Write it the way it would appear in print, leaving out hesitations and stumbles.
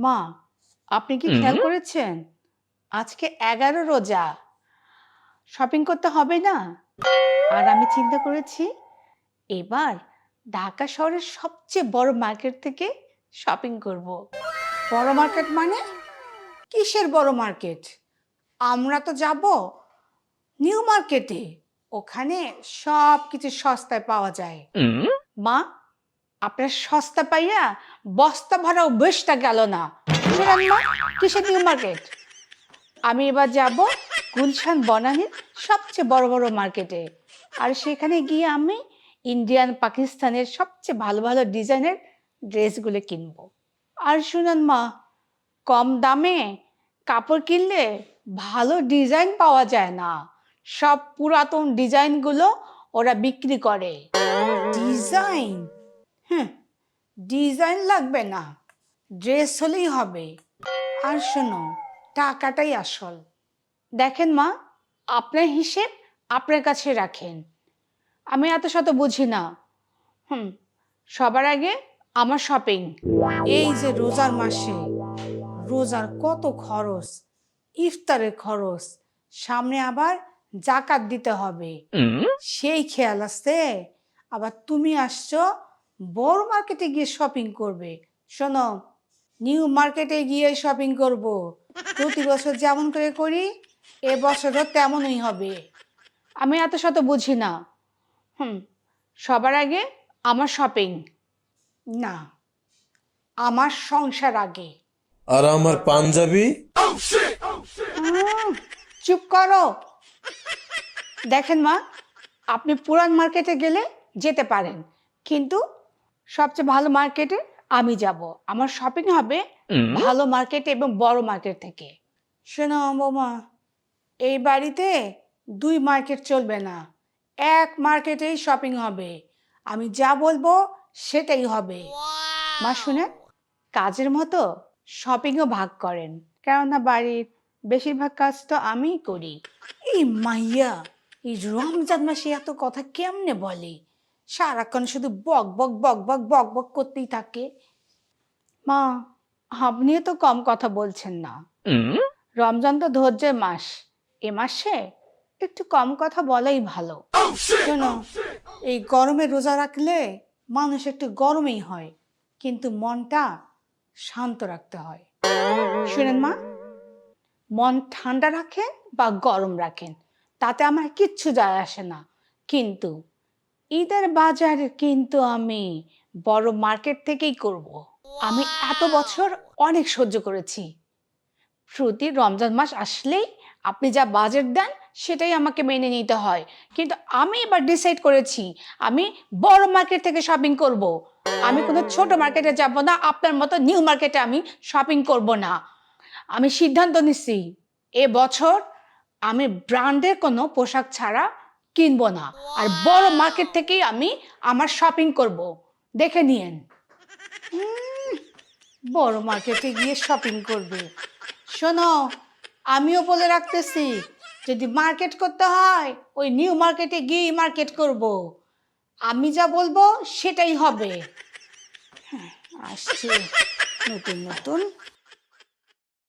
মা, আপনি কি খেয়াল করেছেন আজকে 11 রোজা, শপিং করতে হবে না? আর আমি চিন্তা করেছি এবার ঢাকা শহরের সবচেয়ে বড় মার্কেট থেকে শপিং করব। বড় মার্কেট মানে? কিসের বড় মার্কেট? আমরা তো যাব নিউ মার্কেটে। ওখানে সব কিছু সস্তায় পাওয়া যায়। মা, আপনার সস্তা পাইয়া বস্তা ভরা অভ্যেসটা গেল না। শুনেন মা, কিসের নিউ মার্কেট? আমি এবার যাব গুলশান বনানীর সবচেয়ে বড় বড় মার্কেটে। আর সেখানে গিয়ে আমি ইন্ডিয়ান পাকিস্তানের সবচেয়ে ভালো ভালো ডিজাইনের ড্রেসগুলো কিনবো। আর শুনেন মা, কম দামে কাপড় কিনলে ভালো ডিজাইন পাওয়া যায় না। সব পুরাতন ডিজাইনগুলো ওরা বিক্রি করে। ডিজাইন? হ্যাঁ, ডিজাইন লাগবে না, ড্রেস হলেই হবে। আর শোনো, টাকাটাই আসল। দেখেন মা, আপনার হিসেব আপনার কাছে রাখেন, আমি এত শত বুঝি না। সবার আগে আমার শপিং। এই যে রোজার মাসে রোজার কত খরচ, ইফতারের খরচ, সামনে আবার জাকাত দিতে হবে, সেই খেয়াল আছে। আবার তুমি আসছো বড় মার্কেটে গিয়ে শপিং করবে। শোনো, নিউ মার্কেটে গিয়ে শপিং করব। প্রতি বছর যেমন করে করি এবছরও তেমনই হবে। আমি এত শত বুঝি না। সবার আগে আমার শপিং। না, আমার সংসার আগে। আর আমার পাঞ্জাবি। চুপ করো। দেখেন মা, আপনি পুরান মার্কেটে গেলে যেতে পারেন, কিন্তু সবচেয়ে ভালো মার্কেটে আমি যাব। আমার শপিং হবে ভালো মার্কেটে এবং বড় মার্কেট থেকে। শোনো বৌমা, এই বাড়িতে দুই মার্কেট চলবে না, এক মার্কেটেই শপিং হবে। আমি যা বলবো সেটাই হবে। মা শুনেন, কাজের মতো শপিংও ভাগ করেন, কেননা বাড়ির বেশিরভাগ কাজ তো আমিই করি। এই মাইয়া এই রমজান মাসে এত কথা কেমনে বলে? সারাক্ষণ শুধু বক বক বক বক বক বক করতেই থাকে। মা, আপনিও তো কম কথা বলছেন না। রমজান তো ধৈর্যের মাস, এ মাসে একটু কম কথা বলাই ভালো। শোনো, এই গরমে রোজা রাখলে মানুষ একটু গরমেই হয়, কিন্তু মনটা শান্ত রাখতে হয়। শুনেন মা, মন ঠান্ডা রাখেন বা গরম রাখেন তাতে আমার কিচ্ছু যায় আসে না, কিন্তু ঈদের বাজার কিন্তু আমি বড় মার্কেট থেকেই করব। আমি এত বছর অনেক সহ্য করেছি, প্রতি রমজান মাস আসলেই আপনি যা বাজেট দেন সেটাই আমাকে মেনে নিতে হয়। কিন্তু আমি এবার ডিসাইড করেছি আমি বড় মার্কেট থেকে শপিং করব। আমি কোনো ছোট মার্কেটে যাব না, আপনার মতো নিউ মার্কেটে আমি শপিং করব না। আমি সিদ্ধান্ত নিচ্ছি এ বছর আমি ব্র্যান্ডের কোনো পোশাক ছাড়া কিনবো না, আর বড় মার্কেট থেকেই আমি আমার শপিং করব। দেখে নিয়েন। বড় মার্কেটে গিয়ে শপিং করবে? শোনো, আমিও বলে রাখতেছি, যদি মার্কেট করতে হয় ওই নিউ মার্কেটে গিয়ে মার্কেট করব। আমি যা বলবো সেটাই হবে। আসছে নতুন নতুন